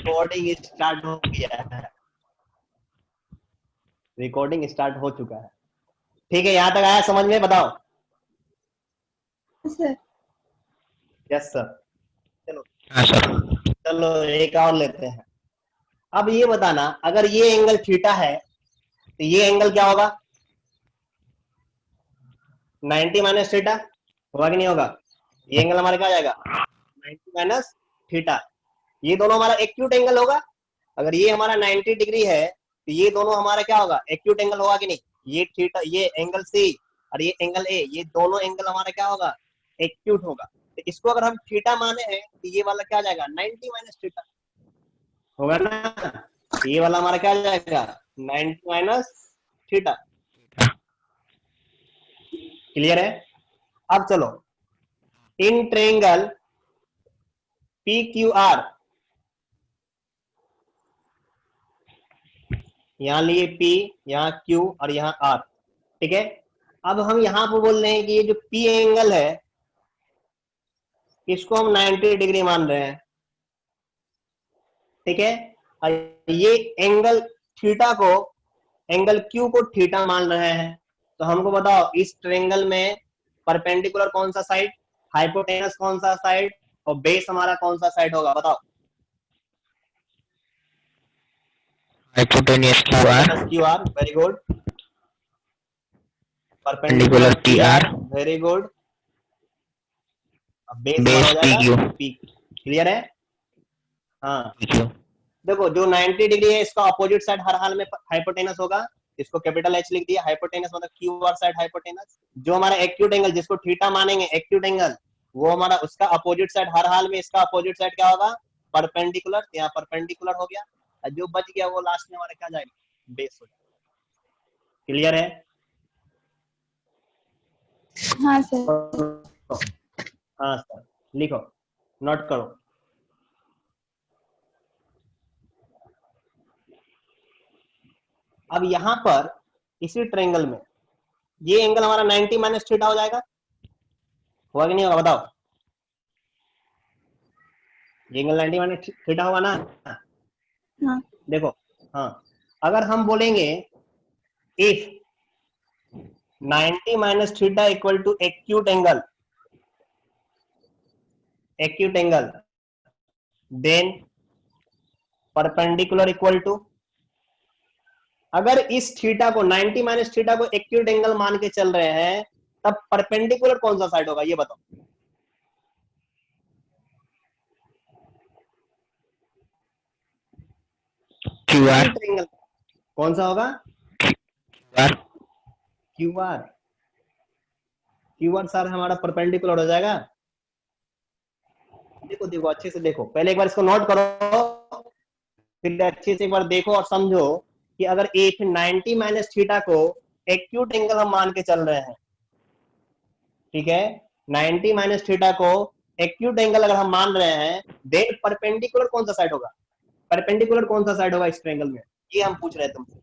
Recording start हो गया है, रिकॉर्डिंग स्टार्ट हो चुका है। ठीक है, यहां तक आया समझ में? बताओ। सर। Yes sir. चलो हाँ सर। चलो एक और लेते हैं। अब ये बताना, अगर ये एंगल थीटा है तो ये एंगल क्या होगा? 90 माइनस थीटा होगा कि नहीं होगा? ये एंगल हमारा क्या आ जाएगा? 90 माइनस थीटा। ये दोनों हमारा एक्यूट एंगल होगा। अगर ये हमारा 90 डिग्री है तो ये दोनों हमारा क्या होगा? एक्यूट एंगल होगा कि नहीं? ये थीटा, ये एंगल सी और ये एंगल ए, ये दोनों एंगल हमारा क्या होगा? एक्यूट होगा। तो इसको अगर हम थीटा माने हैं तो ये वाला क्या आ जाएगा? 90 माइनस थीटा होगा ना। ये वाला हमारा क्या आ जाएगा? 90 माइनस थीटा। क्लियर है? अब चलो, in triangle P Q are, यहां लिए P, यहाँ Q और यहाँ R। ठीक है, अब हम यहाँ पर बोल रहे हैं कि ये जो P एंगल है इसको हम 90 डिग्री मान रहे हैं। ठीक है, और ये एंगल थीटा को, एंगल Q को थीटा मान रहे हैं। तो हमको बताओ इस ट्रायंगल में परपेंडिकुलर कौन सा साइड, हाइपोटेनस कौन सा साइड और बेस हमारा कौन सा साइड होगा? बताओ। Hypotenuse Q R, very good. Perpendicular perpendicular T R, very good. Base हमारा बेस हो पी जाएगा क्यू। P। क्लियर है? हाँ, पी क्यू। देखो जो 90 डिग्री है इसका अपोजिट साइड हर हाल में हाइपोटेनस होगा। इसको कैपिटल H लिख दिया। हाइपोटेनस मतलब क्यू आर साइड हाइपोटेनस। जो हमारा एक्यूट एंगल, जिसको थीटा मानेंगे एक्यूट एंगल, वो हमारा उसका अपोजिट साइड हर हाल में, इसका अपोजिट साइड क्या होगा? परपेंडिकुलर। यहाँ परपेंडिकुलर हो गया और जो बच गया वो लास्ट में हमारा क्या जाएगा? बेस हो जाएगा। क्लियर है? हाँ सर। हाँ सर, लिखो, नोट करो। अब यहां पर इसी ट्रायंगल में ये एंगल हमारा 90 माइनस थीटा हो जाएगा, होगा कि नहीं होगा? बताओ। ये एंगल 90 माइनस थीटा होगा ना? हाँ। देखो, हाँ, अगर हम बोलेंगे if 90 minus theta equal to acute angle, acute angle, then perpendicular equal to, अगर इस थीटा को 90 माइनस थीटा को एक्यूट एंगल मान के चल रहे हैं तब परपेंडिकुलर कौन सा साइड होगा? ये बताओ। Q R. ट्रायंगल कौन सा होगा? Q R. Q R. Q R sir हमारा परपेंडिकुलर हो जाएगा। देखो देखो अच्छे से देखो, पहले एक बार इसको नोट करो, फिर अच्छे से एक बार देखो और समझो कि अगर एक 90 माइनस थीटा को एक्यूट एंगल हम मान के चल रहे हैं, ठीक है, 90 माइनस थीटा को एक्यूट एंगल अगर हम मान रहे हैं, देन परपेंडिकुलर कौन सा साइड होगा? परपेंडिकुलर कौन सा साइड होगा इस ट्रायंगल में? ये हम पूछ रहे हैं तुमसे।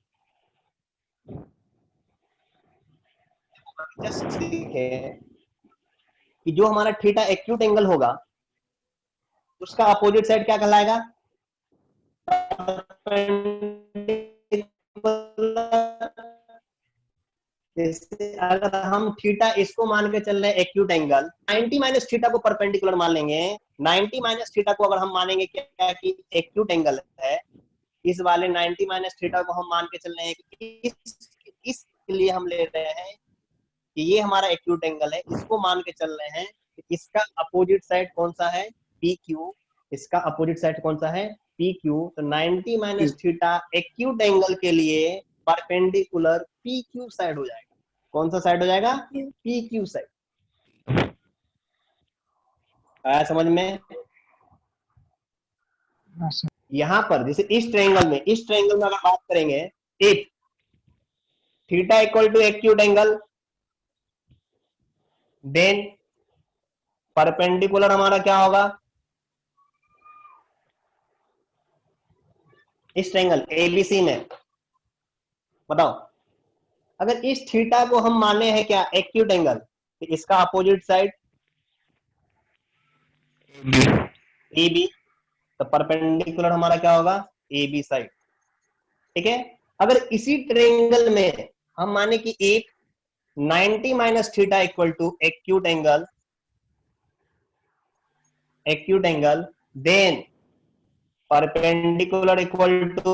जस्ट देखें कि जो हमारा थीटा एक्यूट एंगल होगा उसका अपोजिट साइड क्या कहलाएगा? अगर हम थीटा इसको मान के चल रहे हैं एक्यूट एंगल, 90 माइनस थीटा को परपेंडिकुलर मान लेंगे। 90 माइनस थीटा को अगर हम मानेंगे क्या कि एक्यूट एंगल है, इस वाले 90 माइनस थीटा को हम मान के चल रहे हैं कि इसके लिए हम ले रहे हैं कि ये हमारा एक्यूट एंगल है, इसको मान के चल रहे हैं। इसका अपोजिट साइड कौन सा है? P Q. इसका अपोजिट साइड कौन सा है? P Q. तो 90 माइनस थीटा एक्यूट एंगल के लिए परपेंडिकुलर पी क्यू साइड हो जाएगा। कौन सा साइड हो जाएगा? P Q side. आया समझ में? यहां पर जैसे इस ट्रायंगल में, इस ट्रायंगल में अगर बात करेंगे, if theta equal to acute angle, then perpendicular हमारा क्या होगा? इस ट्रायंगल एबीसी में बताओ, अगर इस थीटा को हम माने हैं क्या एक्यूट एंगल, तो इसका opposite side B. A B. तो परपेंडिकुलर हमारा क्या होगा, ए बी साइड। ठीक है, अगर इसी ट्रेंगल में हम माने कि एक 90 minus theta equal to acute angle, then perpendicular equal to,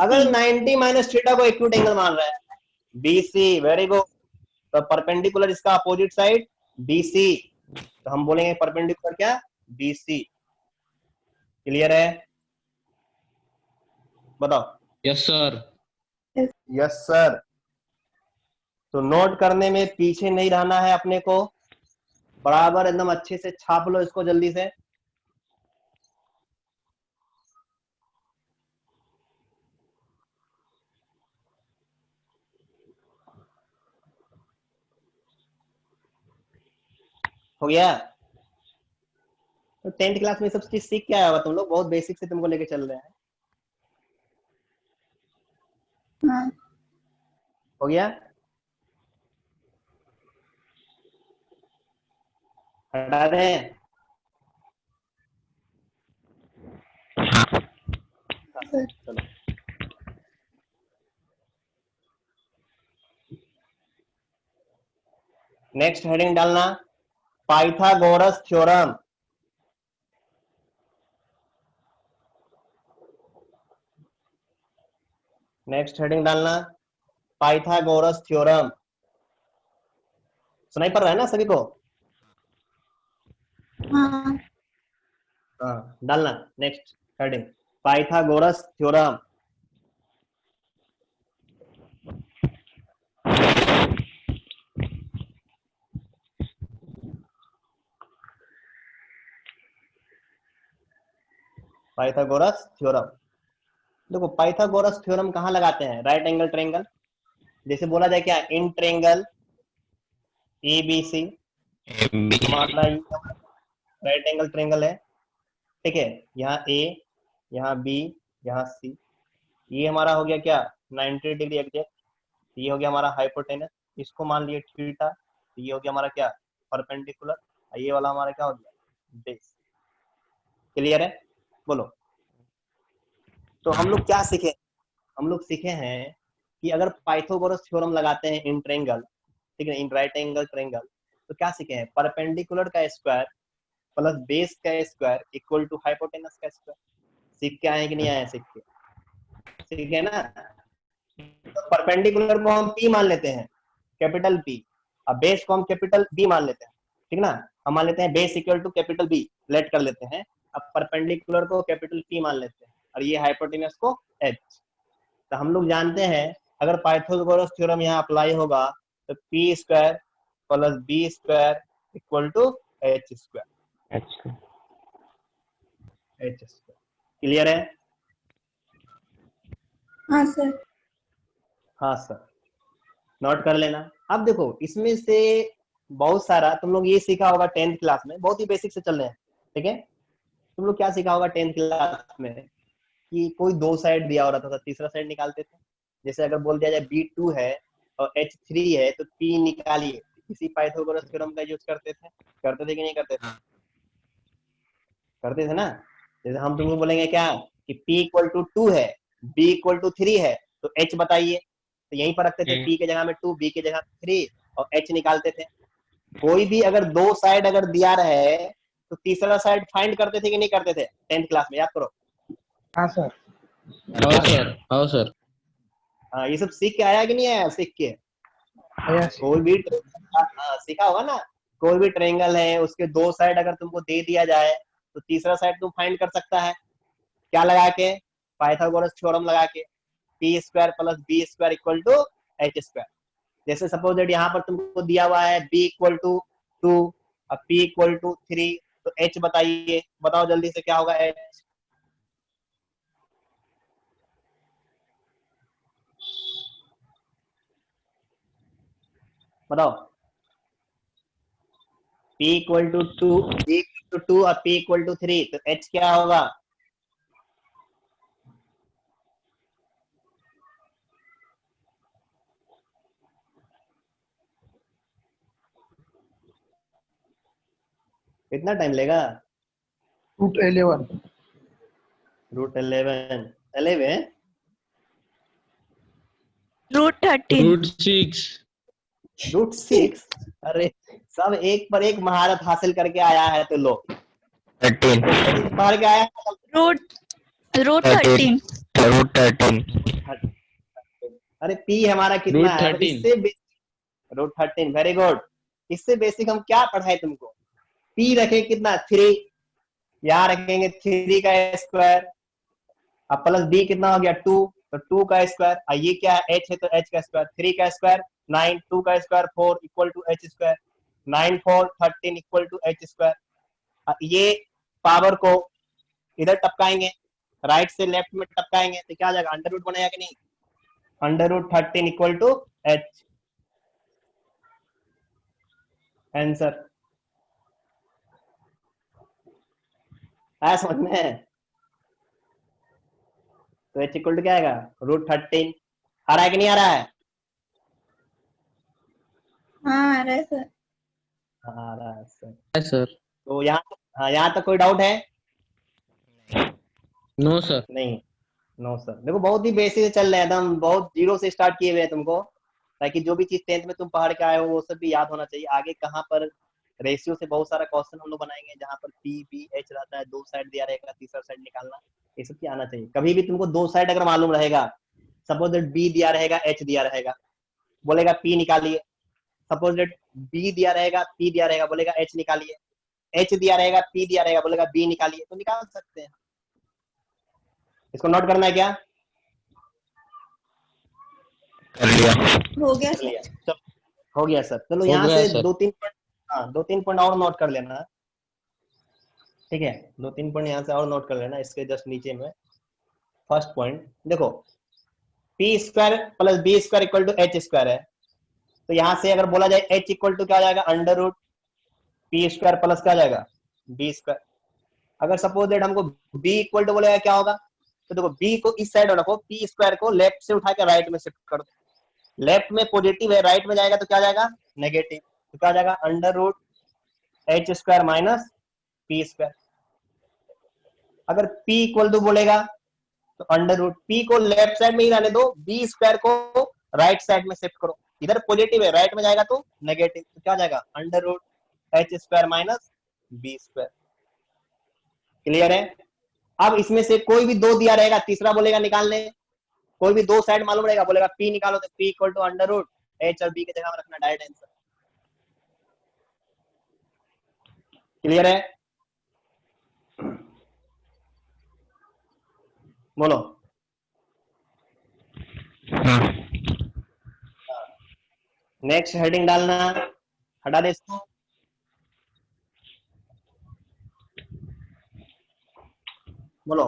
अगर BC 90 माइनस थीटा को एक्यूट एंगल मान रहा है, BC, वेरी गुड। तो परपेंडिकुलर इसका अपोजिट साइड BC, तो हम बोलेंगे परपेंडिकुलर क्या, BC। क्लियर है, बताओ। Yes sir. Yes sir. तो नोट करने में पीछे नहीं रहना है अपने को, बराबर एकदम अच्छे से छाप लो इसको जल्दी से। हो गया। तो 10th क्लास में सब चीज सीख के आया होगा तुम लोग, बहुत बेसिक से तुमको लेके चल रहे हैं। हाँ हो गया, हटा दें। सर। चलो, नेक्स्ट हेडिंग डालना, पाइथागोरस थ्योरम। नेक्स्ट हेडिंग डालना, पाइथागोरस थ्योरम। सुनाई पड़ रहा है ना सभी को? हाँ हाँ, डालना next heading, Pythagoras theorem. Pythagoras theorem, देखो पाइथागोरस थ्योरम कहाँ लगाते हैं, राइट एंगल ट्रायंगल, जैसे बोला जाए क्या, इन ट्रायंगल एबीसी, हमारा राइट एंगल ट्रायंगल है। ठीक है, यहाँ ए, यहाँ बी, यहाँ सी, ये हमारा हो गया क्या, 90 डिग्री एग्जैक्ट। ये हो गया हमारा हाइपोटेनस, इसको मान लिए थीटा, ये हो गया हमारा क्या, परपेंडिकुलर, ये वाला हमारा क्या हो गया, बेस। क्लियर है, बोलो। तो हम लोग क्या सीखे, हम लोग सीखे हैं कि अगर पाइथागोरस थ्योरम लगाते हैं इन ट्रायंगल, ठीक है, इन राइट एंगल ट्रायंगल, तो क्या सीखे हैं, परपेंडिकुलर का स्क्वायर प्लस बेस का स्क्वायर इक्वल टू हाइपोटेनस का स्क्वायर। सीख के आए कि नहीं आए, सीख के, सीखे ना। तो परपेंडिकुलर को हम पी मान लेते हैं, कैपिटल पी, अब बेस को हम कैपिटल बी मान लेते हैं, ठीक ना। हम मान लेते हैं base equal to capital B, लेट कर लेते हैं। अब परपेंडिकुलर को कैपिटल पी मान लेते हैं, और ये हाइपोटेनस को एच। तो हम लोग जानते हैं अगर पाइथागोरस थ्योरम यहाँ अप्लाई होगा तो P square plus B square equal to H square, अच्छा। H square. क्लियर है? हाँ सर। हाँ सर, नोट कर लेना। अब देखो इसमें से बहुत सारा तुम लोग ये सीखा होगा 10th क्लास में, बहुत ही बेसिक से चल रहे हैं, ठीक है। तुम लोग क्या सीखा होगा 10th क्लास में, कि कोई दो साइड दिया हो रहा था, तीसरा साइड निकालते थे। जैसे अगर बोल दिया जाए B2 है और H3 है तो P निकालिए, इसी पाइथागोरस थ्योरम का यूज करते थे कि नहीं करते थे? करते थे ना। जैसे हम तुमको बोलेंगे क्या कि P इक्वल टू 2 है, B इक्वल टू 3 है, तो H बताइए, तो यहीं पर रखते थे, P के जगह में 2, B के जगह में 3 और H निकालते थे। कोई भी अगर दो साइड अगर दिया रहे तो तीसरा साइड फाइंड करते थे कि नहीं करते थे 10th क्लास में, याद करो। हाँ सर। हाँ सर, हाँ सर। हाँ, ये सब सीख के आया कि नहीं आया, सीख के? आया कोई भी हाँ, सीखा होगा ना। कोई भी ट्रायंगल है उसके दो साइड अगर तुमको दे दिया जाए तो तीसरा साइड तुम फाइंड कर सकता है, क्या लगा के, पाइथागोरस थ्योरम लगा के, P square plus B square equal to H square. जैसे सपोज दैट यहाँ पर तुमको दिया हुआ है बी इक्वल टू 2 और पी इक्वल टू 3, तो एच बताइए, बताओ जल्दी से क्या होगा एच, बताओ। P equal to 2, B equal to 2 और P इक्वल टू 3, तो H क्या होगा? कितना टाइम लेगा? √11 √11 11 √13 √6 √6 अरे सब एक पर एक महारत हासिल करके आया है तो लो 13 पढ़ के आया √13 अरे पी हमारा कितना है √13 इससे √13 वेरी गुड। इससे बेसिक हम क्या पढ़ाए तुमको, पी रखे कितना 3, यहाँ रखेंगे 3 का स्क्वायर, अब प्लस बी कितना हो गया 2, तो 2 का स्क्वायर, ये क्या है h है तो h का स्क्वायर, 3 का स्क्वायर 9, 2 का square 4 equal to h square, 9 4 13 equal to h square. ये पावर को इधर टपकाएंगे, राइट से लेफ्ट में टपकाएंगे तो क्या आ जाएगा अंडर रूट बनेगा कि नहीं, √13 इक्वल टू h आंसर। आया समझ में? तो h इक्वल टू क्या आएगा √13। आ रहा है कि नहीं आ रहा है? हाँ आ रहा है सर। आ रहा है सर। है सर। तो यहाँ तक कोई डाउट है? No sir. नहीं, नो सर। देखो बहुत ही बेसिक से चल रहे हैं एकदम, बहुत जीरो से स्टार्ट किए हुए हैं तुमको, ताकि जो भी चीज 10th में तुम पढ़ के आए हो वो सब भी याद होना चाहिए। आगे कहाँ पर रेशियो से बहुत सारा क्वेश्चन हम लोग बनाएंगे जहाँ पर पी बी एच रहता है, 2 साइड दिया रहेगा, तीसरा साइड निकालना, ये सब क्या आना चाहिए। कभी भी तुमको 2 साइड अगर मालूम रहेगा, सपोज दैट बी दिया रहेगा एच दिया रहेगा, बोलेगा पी निकालिए, सपोज दैट बी दिया रहेगा पी दिया रहेगा, बोलेगा एच निकालिए, एच दिया रहेगा पी दिया रहेगा, बोलेगा बी निकालिए, तो निकाल सकते हैं। इसको नोट करना है क्या? कर लिया। हो गया कर लिया, सर। चलो हो गया सर। चलो हो यहाँ गया से सर। 2-3 पॉइंट और नोट कर लेना, ठीक है? 2-3 पॉइंट यहाँ से और नोट कर लेना, इसके जस्ट नीचे में फर्स्ट पॉइंट देखो, P square plus B square equal to H square है, तो यहाँ से अगर बोला जाए एच इक्वल टू क्या आ जाएगा under root P square plus क्या आ जाएगा बी स्क्वायर। अगर सपोज दैट हमको बी इक्वल टू बोलेगा क्या होगा, तो देखो बी को इस साइड रखो, पी स्क्वायर को लेफ्ट से उठा के राइट में शिफ्ट कर दो, लेफ्ट में पॉजिटिव है, राइट में जाएगा तो क्या जाएगा नेगेटिव, तो क्या जाएगा under root H square minus P square. अगर p इक्वल टू बोलेगा तो अंडर रूट पी को लेफ्ट साइड में ही रहने दो, बी स्क्वायर को राइट साइड में शिफ्ट करो, इधर पॉजिटिव है, राइट में जाएगा तो नेगेटिव, तो क्या जाएगा under root H square minus B square. Clear है? अब इसमें से कोई भी 2 दिया रहेगा, तीसरा बोलेगा निकालने, कोई भी 2 साइड मालूम रहेगा, बोलेगा p निकालो, तो p equal to under root H और b की जगह में रखना डायरेक्ट आंसर। क्लियर है? बोलो। हाँ। नेक्स्ट हेडिंग डालना, हटा दे इसको। बोलो।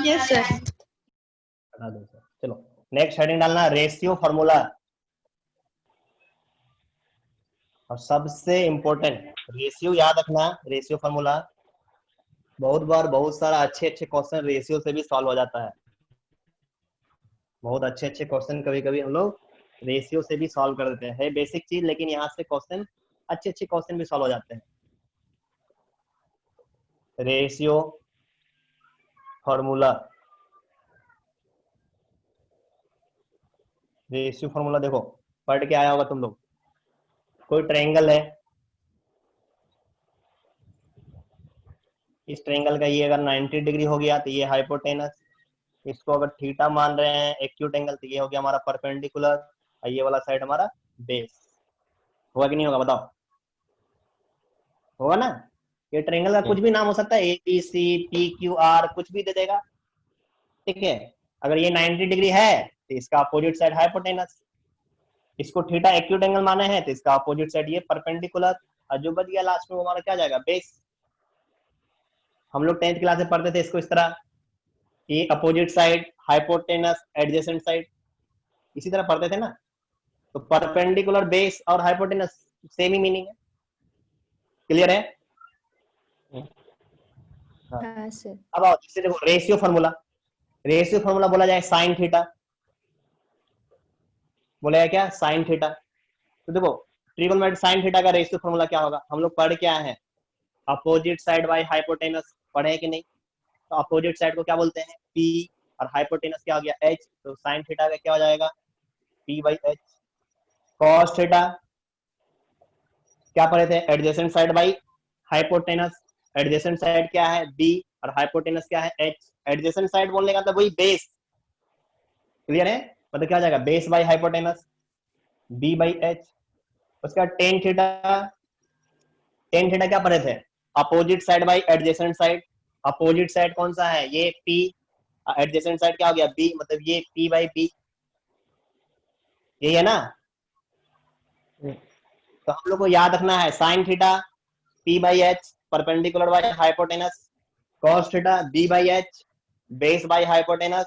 Yes sir. हटा दो सर। चलो नेक्स्ट हेडिंग डालना रेशियो फॉर्मूला, और सबसे इंपॉर्टेंट रेशियो याद रखना, रेशियो फॉर्मूला बहुत बार बहुत सारा अच्छे क्वेश्चन रेशियो से भी सॉल्व हो जाता है, बहुत अच्छे क्वेश्चन कभी कभी हम लोग रेशियो से भी सॉल्व कर देते हैं, बेसिक चीज, लेकिन यहाँ से क्वेश्चन अच्छे क्वेश्चन भी सॉल्व हो जाते हैं। रेशियो फॉर्मूला, रेशियो फॉर्मूला देखो पढ़ के आया होगा तुम लोग। कोई ट्रायंगल है, इस ट्रायंगल का ये अगर 90 डिग्री हो गया तो ये हाइपोटेनस, इसको अगर थीटा मान रहे हैं एक्यूट एंगल, तो ये हो गया हमारा परपेंडिकुलर, और ये वाला साइड हमारा बेस। होगा कि नहीं होगा बताओ? होगा ना? ये ट्रायंगल का कुछ भी नाम हो सकता है, A B C P Q R, कुछ भी दे देगा, ठीक है? अगर ये 90 डिग्री है तो इसका अपोजिट साइड हाइपोटेनस, इसको थीटा एक्यूट एंगल माने हैं तो इसका अपोजिट साइड ये परपेंडिकुलर, और जो बच गया लास्ट में वो हमारा क्या जाएगा बेस। हम लोग 10th क्लास में पढ़ते थे इसको इस तरह, ये opposite side hypotenuse adjacent side, इसी तरह पढ़ते थे ना। तो परपेंडिकुलर बेस और हाइपोटेनस सेम ही मीनिंग है। क्लियर है? हाँ सर। अब आओ इससे देखो रेशियो फार्मूला, रेशियो फार्मूला बोला जाए साइन थीटा, बोलेगा क्या साइन थीटा। तो देखो ट्रिगोनोमेट्री साइन थीटा का रेशियो फॉर्मूला क्या होगा? हम लोग पढ़ क्या है? अपोजिट साइड बाय हाइपोटेनस पढ़े हैं कि नहीं? तो अपोजिट साइड को क्या बोलते हैं? P, और हाइपोटेनस क्या हो गया? H। तो साइन थीटा का क्या हो जाएगा? P by H। Cos theta क्या पढ़े थे? Adjacent side by hypotenuse. Adjacent side क्या है? B, और हाइपोटेनस क्या है? H। एडजेसेंट साइड बोलने का मतलब वही बेस। क्लियर है? मतलब क्या हो जाएगा? Base by hypotenuse, B by H। उसका टेन थीटा, टेन थीटा क्या पढ़े थे? Opposite side by adjacent side. Opposite side कौन सा है? ये P, एडजेसेंट साइड क्या हो गया? B, मतलब ये P बाई B। यही है ना? तो हम लोग को याद रखना है sine theta P by H perpendicular by hypotenuse, cos theta B by H base by hypotenuse,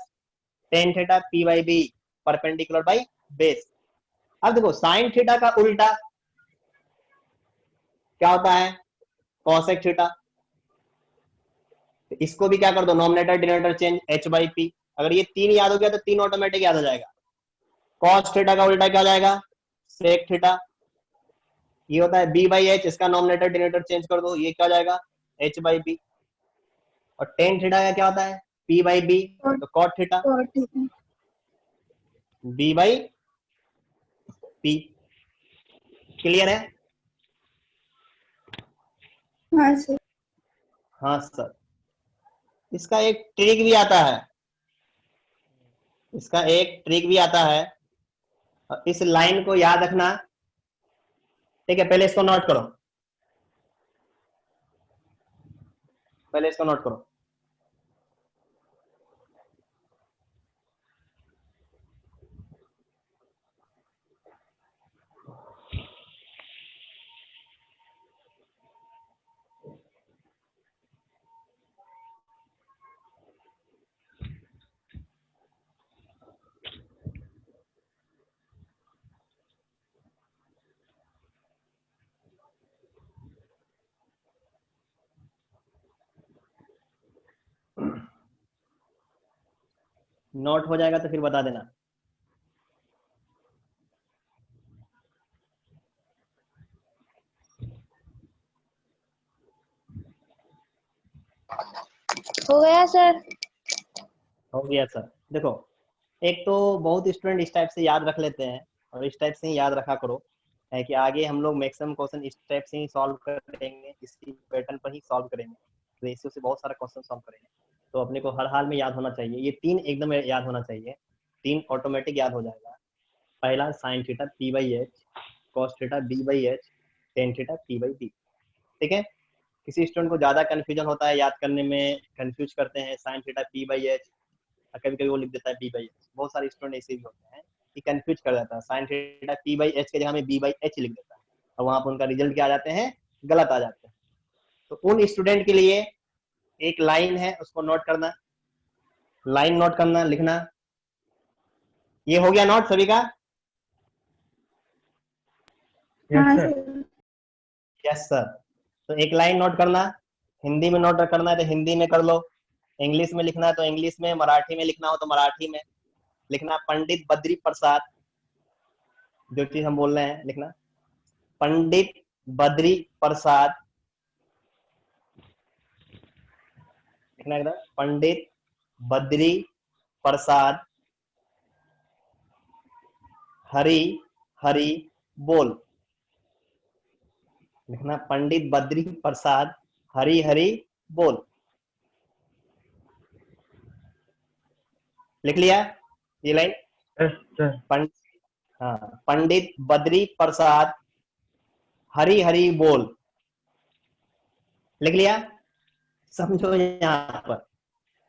tan theta P by B perpendicular by base. अब देखो साइन थीटा का उल्टा क्या होता है? Cosec theta. इसको भी क्या कर दो? Nominator denominator change, H by P। अगर ये तीन याद हो गया तो तीन ऑटोमेटिक याद हो जाएगा। कॉस थीटा का उल्टा क्या हो जाएगा? Sec theta. ये होता है B बाई H, इसका नॉमिनेटर डिनोमिनेटर चेंज कर दो, ये क्या हो जाएगा? H by B। और टेन थीटा का क्या होता है? P बाई B, तो cot theta cot theta। B by P। Clear है? हाँ सर। हाँ सर। इसका एक ट्रिक भी आता है, इसका एक ट्रिक भी आता है। इस लाइन को याद रखना, ठीक है? पहले इसको नोट करो, पहले इसको नोट करो। नोट हो जाएगा तो फिर बता देना। हो गया सर। हो गया सर। देखो, एक तो बहुत स्टूडेंट इस टाइप से याद रख लेते हैं, और इस टाइप से ही याद रखा करो, है कि आगे हम लोग मैक्सिमम क्वेश्चन इस टाइप से ही सॉल्व करेंगे, इसी पैटर्न पर ही सॉल्व करेंगे। रेशियो से बहुत सारा क्वेश्चन सॉल्व करेंगे, तो अपने को हर हाल में याद होना चाहिए। ये तीन एकदम याद होना चाहिए, तीन ऑटोमेटिक याद हो जाएगा। पहला sine theta P by H, cos theta B by H, tan theta P by B। ठीक है? किसी स्टूडेंट को ज्यादा कंफ्यूजन होता है याद करने में, कंफ्यूज करते हैं sine theta P by H, कभी कभी वो लिख देता है B बाई H। बहुत सारे स्टूडेंट ऐसे भी होते हैं कि कंफ्यूज कर देता है, sine theta P by H के जगह में B बाई H लिख देता है, और वहां पर उनका रिजल्ट क्या आ जाते हैं? गलत आ जाते हैं। तो उन स्टूडेंट के लिए एक लाइन है, उसको नोट करना, लाइन नोट करना, लिखना। ये हो गया नोट सभी का? हाँ yes sir. Sir. Yes sir. तो एक लाइन नोट करना, हिंदी में नोट करना है तो हिंदी में कर लो, इंग्लिश में लिखना है तो इंग्लिश में, मराठी में लिखना हो तो मराठी में लिखना। पंडित बद्री प्रसाद, जो चीज हम बोल रहे हैं लिखना, पंडित बद्री प्रसाद लिखना एकदम। पंडित बद्री प्रसाद हरि हरि बोल लिखना। पंडित बद्री प्रसाद हरि हरि बोल। लिख लिया ये लाइन? Yes sir. हाँ, पंडित बद्री प्रसाद हरि हरि बोल। लिख लिया? समझो यहाँ पर,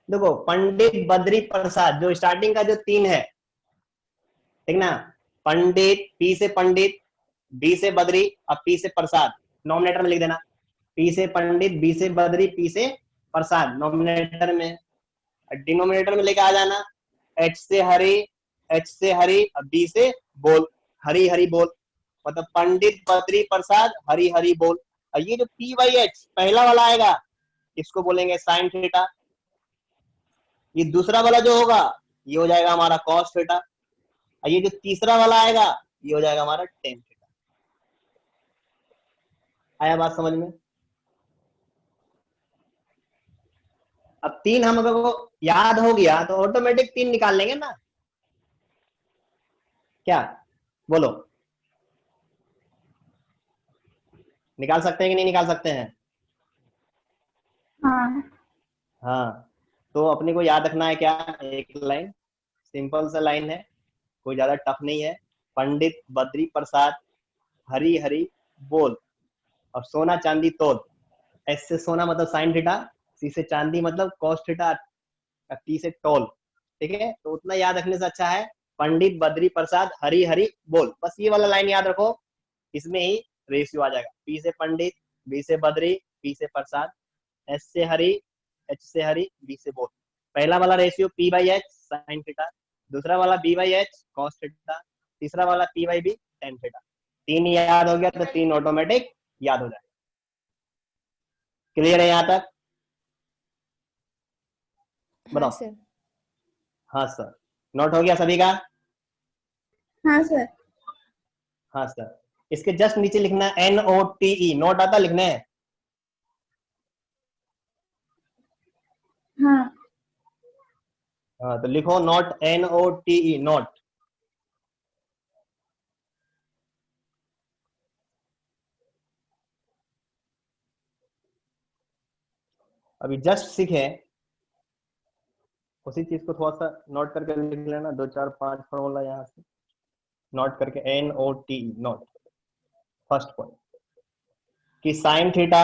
देखो पंडित बद्री प्रसाद, जो स्टार्टिंग का जो तीन है, ठीक ना? पंडित, पी से पंडित, बी से बद्री, और पी से प्रसाद, नॉमिनेटर में लिख देना। पी से पंडित, बी से बद्री, पी से प्रसाद नॉमिनेटर में। डिनोमिनेटर में लेके आ जाना, एच से हरि, एच से हरि, बी से बोल, हरि हरि बोल, मतलब पंडित बद्री प्रसाद हरि हरि बोल। और ये जो P बाई H पहला वाला आएगा, इसको बोलेंगे साइन थीटा। ये दूसरा वाला जो होगा, ये हो जाएगा हमारा कॉस थीटा। और ये जो तीसरा वाला आएगा, ये हो जाएगा हमारा टेन थीटा। आया बात समझ में? अब 3 हम अगर को याद हो गया तो ऑटोमेटिक 3 निकाल लेंगे ना, क्या बोलो? निकाल सकते हैं कि नहीं निकाल सकते हैं? हाँ। हाँ, तो अपने को याद रखना है क्या, एक लाइन, सिंपल सा लाइन है, कोई ज्यादा टफ नहीं है। पंडित बद्री प्रसाद हरी हरी बोल, और सोना चांदी तोल। एस से सोना मतलब साइन थीटा, सी से चांदी मतलब कॉस थीटा, टी से टोल। ठीक है, तो उतना याद रखने से अच्छा है पंडित बद्री प्रसाद हरी हरी बोल, बस ये वाला लाइन याद रखो, इसमें ही रेशियो आ जाएगा। पी से पंडित, बी से बद्री, पी से प्रसाद, एस से हरी, एच से हरी, बी से बोल। पहला वाला ratio P by H sine theta, दूसरा वाला B by H cos theta, तीसरा वाला P by B tan theta. 3 याद हो गया तो 3 ऑटोमेटिक याद हो जाएगा। क्लियर है यहाँ तक? हाँ बताओ। सर। हाँ सर, नोट हो गया सभी का? हाँ सर। हाँ सर, इसके जस्ट नीचे लिखना है NOTE, नोट आता लिखने है? हाँ। हाँ, तो लिखो नोट, NOTE, नोट। अभी जस्ट सीखे, उसी चीज को थोड़ा सा नोट करके लिख लेना, 2 4 5 फॉर्मूला यहाँ से नोट करके, NOTE, नोट। फर्स्ट पॉइंट कि साइन थीटा,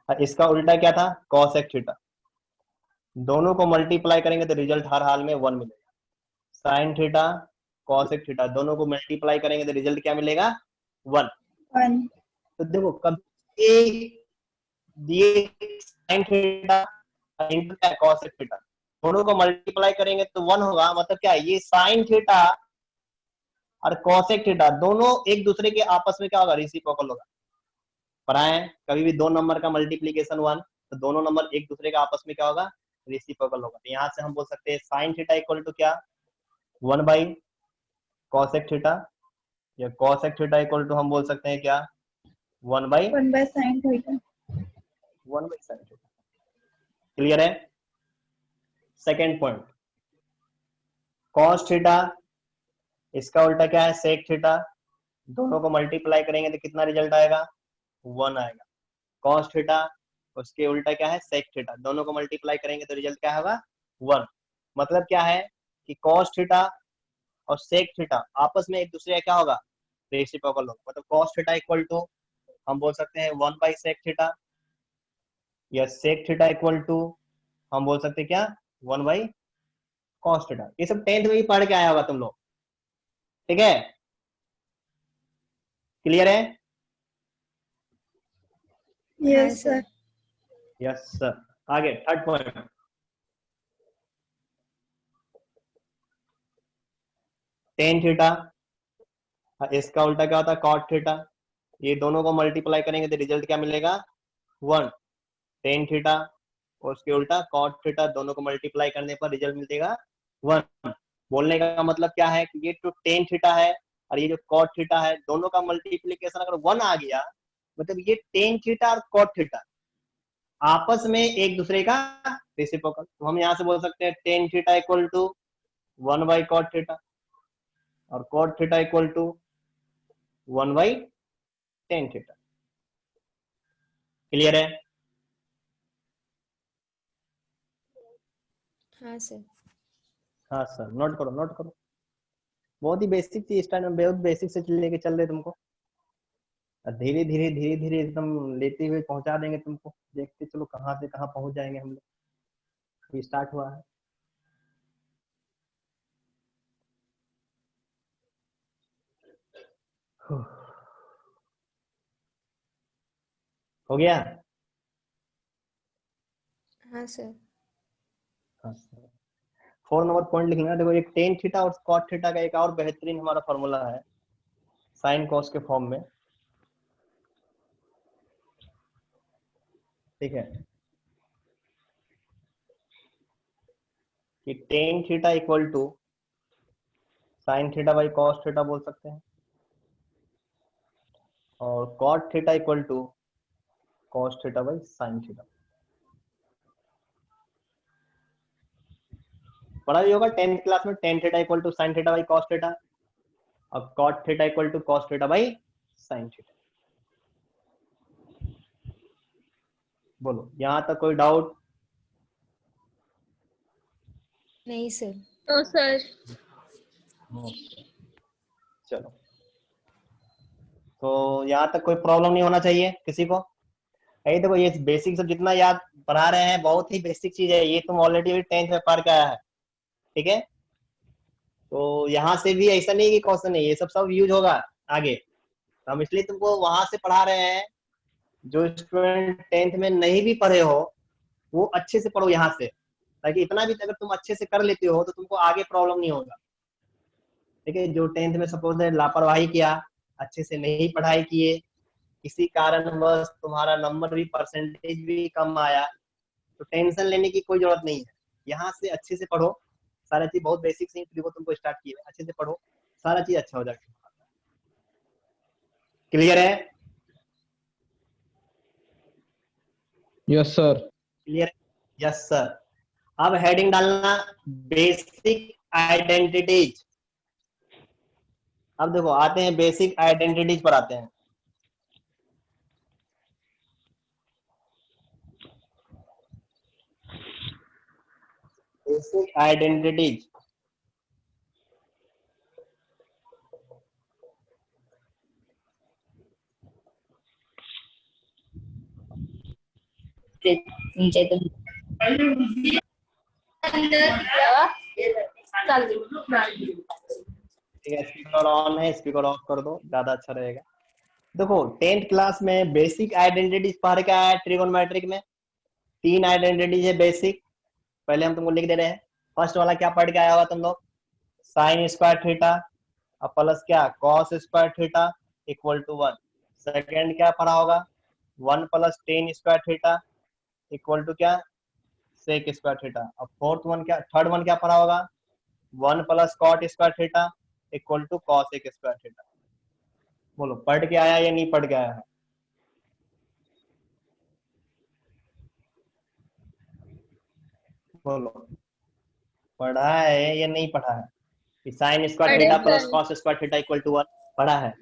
इसका उल्टा क्या था, कॉसेक थीटा, दोनों को मल्टीप्लाई करेंगे तो रिजल्ट हर हाल में 1 मिलेगा। साइन थीटा कॉसेक थीटा दोनों को मल्टीप्लाई करेंगे तो रिजल्ट क्या मिलेगा, 1। 1। तो देखो कभी दिए sine theta into cosec theta, दोनों को मल्टीप्लाई करेंगे तो 1 होगा, मतलब क्या है, ये साइन थीटा और कॉसेक थीटा दोनों एक दूसरे के आपस में क्या होगा, रेसिप्रोकल होगा। पढ़ाए कभी भी 2 नंबर का मल्टीप्लीकेशन 1, तो दोनों नंबर एक दूसरे के आपस में क्या होगा, रेसिप्रोकल होगा। तो यहाँ से हम बोल सकते हैं साइन थीटा इक्वल टू क्या, 1 बाई कॉसेक थीटा, या कॉसेक थीटा इक्वल टू हम बोल सकते हैं क्या, 1 by 1 by sine theta. Sine theta. Clear है? सेकेंड पॉइंट, कॉस थीटा, इसका उल्टा क्या है, सेक थीटा, दोनों को मल्टीप्लाई करेंगे तो कितना रिजल्ट आएगा, 1 आएगा। कॉस थीटा, उसके उल्टा क्या है, सेक थीटा, दोनों को मल्टीप्लाई करेंगे तो रिजल्ट क्या होगा, 1। मतलब क्या है कि कॉस थीटा और सेक थीटा आपस में एक दूसरे का क्या होगा, रेसिप्रोकल होगा। मतलब कॉस थीटा इक्वल टू हम बोल सकते हैं 1 बाई सेक थीटा, या सेक थीटा इक्वल टू हम बोल सकते हैं क्या, 1 बाई कॉस थीटा। ये सब 10th में ही पढ़ के आया होगा तुम लोग, ठीक है? क्लियर है? हाँ yes sir. Sir. Yes sir. आगे थर्ड पॉइंट, टेन थीटा, इसका उल्टा क्या होता है, कॉट थीटा, ये दोनों को मल्टीप्लाई करेंगे तो रिजल्ट क्या मिलेगा, 1। टेन थीटा और उसके उल्टा कॉट थीटा, दोनों को मल्टीप्लाई करने पर रिजल्ट मिलेगा 1। बोलने का मतलब क्या है कि ये जो टेन थीटा है और ये जो कॉट थीटा है, दोनों का मल्टीप्लीकेशन अगर 1 आ गया, मतलब ये टेन थीटा और कॉट थीटा आपस में एक दूसरे का रेसिप्रोकल। तो हम यहाँ से बोल सकते हैं tan theta equal to 1 by cot theta, और cot theta equal to 1 by tan theta. Clear है? हाँ सर। हाँ सर, नोट करो नोट करो, बहुत ही बेसिक चीज, स्टार्ट में बहुत बेसिक से लेके चल रहे तुमको, धीरे धीरे धीरे धीरे एकदम लेते हुए पहुंचा देंगे तुमको। देखते चलो कहाँ से कहाँ पहुंच जाएंगे हम लोग, स्टार्ट हुआ है। हो गया? हाँ सर। हाँ सर। 4 नंबर पॉइंट लिखना है, देखो एक टेन थीटा और कॉट थीटा का एक और बेहतरीन हमारा फॉर्मूला है साइन कॉस के फॉर्म में, ठीक है, कि tan theta equal to sine theta by cos theta बोल सकते हैं। और cot theta equal to cos theta by sin theta. पढ़ा भी होगा 10th क्लास में tan theta equal to sin theta by cos theta और cot theta equal to cos theta by sin theta. बोलो यहां तक कोई डाउट? नहीं सर। तो सर चलो, तो यहाँ तक कोई प्रॉब्लम नहीं होना चाहिए किसी को। यही देखो, ये बेसिक सब जितना याद पढ़ा रहे हैं बहुत ही बेसिक चीज है, ये तुम ऑलरेडी 10th में पढ़ के आया है, ठीक है। तो यहाँ से भी ऐसा नहीं कि क्वेश्चन नहीं, ये सब सब यूज होगा आगे, तो हम इसलिए तुमको वहां से पढ़ा रहे हैं। जो स्टूडेंट 10th में नहीं भी पढ़े हो वो अच्छे से पढ़ो यहाँ से, ताकि इतना भी अगर तुम अच्छे से कर लेते हो तो तुमको आगे प्रॉब्लम नहीं होगा, ठीक है। जो 10th में सपोज लापरवाही किया, अच्छे से नहीं पढ़ाई किए, किसी कारणवश तुम्हारा नंबर भी परसेंटेज भी कम आया, तो टेंशन लेने की कोई जरूरत नहीं है। यहाँ से अच्छे से पढ़ो, सारा चीज बहुत बेसिक से देखो तुमको स्टार्ट किए, अच्छे से पढ़ो, सारा चीज अच्छा हो जाएगा। क्लियर है? Yes sir. Clear? Yes sir. अब हेडिंग डालना बेसिक आइडेंटिटीज। अब देखो आते हैं बेसिक आइडेंटिटीज पर आते हैं। बेसिक आइडेंटिटीज, नीचे तो ठीक है। स्पीकर ऑन है, स्पीकर ऑफ कर दो, ज्यादा अच्छा रहेगा। देखो 10th क्लास में बेसिक आइडेंटिटीज पढ़ के आया है। ट्रिगोनोमेट्रिक में 3 आइडेंटिटीज है बेसिक, पहले हम तुमको लिख दे रहे हैं। फर्स्ट वाला क्या पढ़ के आया होगा तुम लोग? साइन स्क्वायर थीटा और प्लस क्या cos square theta equal to 1। Second क्या पढ़ा होगा? 1 plus tan square theta equal to क्या सेक स्क्वायर थीटा। और थर्ड वन क्या पढ़ा होगा? 1 plus cot square theta equal to cos एक स्क्वायर थीटा। बोलो पढ़ के आया या नहीं पढ़ के आया है? बोलो पढ़ा है या नहीं पढ़ा है? Sine square theta plus cos square theta equal to 1 पढ़ा है।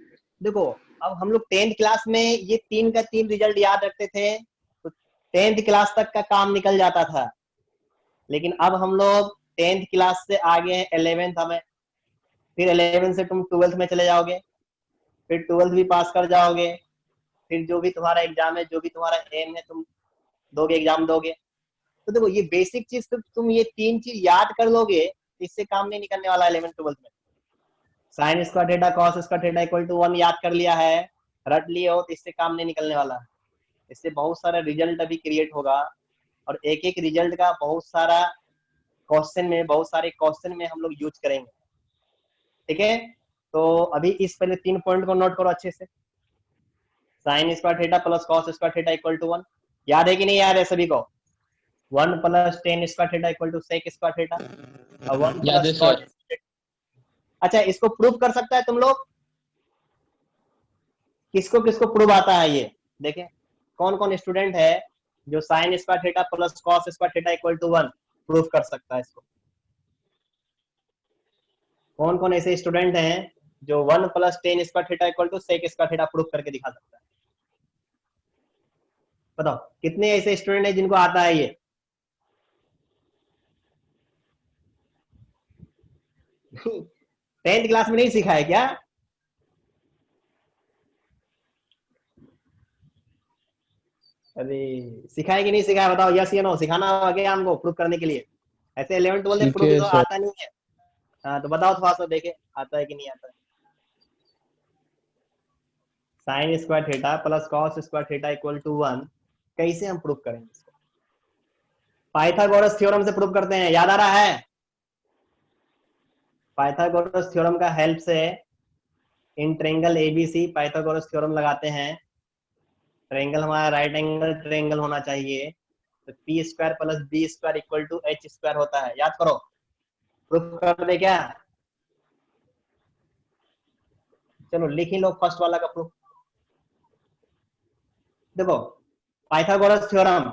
देखो अब हम लोग 10th क्लास में ये 3 का 3 रिजल्ट याद रखते थे, तो 10th क्लास तक का काम निकल जाता था। लेकिन अब हम लोग 10th क्लास से आगे हैं 11th में, फिर 11th से तुम 12th में चले जाओगे, फिर 12th भी पास कर जाओगे, फिर जो भी तुम्हारा एग्जाम है, जो भी तुम्हारा एम है तुम दोगे, एग्जाम दोगे। तो देखो ये बेसिक चीज तुम ये 3 चीज याद कर लोगे, इससे काम नहीं निकलने वाला 11th 12th में। Sine square theta cos square theta equal to 1 याद कर लिया है, रट लिए हो, तो इससे काम नहीं निकलने वाला। इससे बहुत सारा रिजल्ट अभी क्रिएट होगा, और एक एक रिजल्ट का बहुत सारा क्वेश्चन में, बहुत सारे क्वेश्चन में हम लोग यूज करेंगे, ठीक है। तो अभी इस पहले 3 पॉइंट को नोट करो अच्छे से। Sine square theta plus cos square theta equal to 1 याद है कि नहीं याद है सभी को? 1 plus tan square theta equal to sec square theta और 1 याद है प्लस सर। कॉट। अच्छा इसको प्रूव कर सकता है तुम लोग? किसको किसको प्रूव आता है ये देखें, कौन कौन स्टूडेंट है जो sine square theta plus cos square theta equal to 1 prove कर सकता है इसको? कौन कौन ऐसे स्टूडेंट हैं जो 1 plus tan square theta equal to sec square theta prove करके दिखा सकता है? बताओ कितने ऐसे स्टूडेंट हैं जिनको आता है ये? टेंथ क्लास में नहीं सीखा है क्या? अरे सिखाए कि नहीं सिखाया बताओ, यस या नो? सिखाना होगा क्या हमको प्रूव करने के लिए? ऐसे 11 12 में प्रूव तो आता नहीं है। हाँ तो बताओ थोड़ा सा देखे आता है कि नहीं आता है। Sine square theta plus cos square theta equal to 1 कैसे हम प्रूव करेंगे इसको? पाइथागोरस थ्योरम से प्रूव करते हैं, याद आ रहा है? पाइथागोरस थ्योरम का हेल्प से in triangle ABC Pythagoras theorem लगाते हैं। ट्रायंगल हमारा राइट एंगल ट्रायंगल होना चाहिए, तो P square plus B square equal to H square होता है। याद करो, प्रूफ कर दे क्या? चलो लिख ही लो फर्स्ट वाला का प्रूफ। देखो पाइथागोरस थ्योरम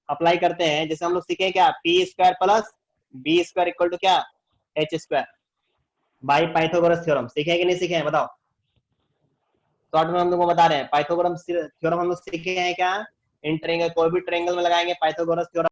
अप्लाई करते हैं, जैसे हम लोग सीखे क्या, P square plus B square equal to क्या, H square, by Pythagoras theorem. सीखे कि नहीं सीखे हैं बताओ? शॉर्ट में हम लोग को बता रहे हैं पाइथागोरस थ्योरम हम लोग सीखे हैं क्या, इन ट्रायंगल कोई भी ट्रायंगल में लगाएंगे पाइथागोरस थ्योरम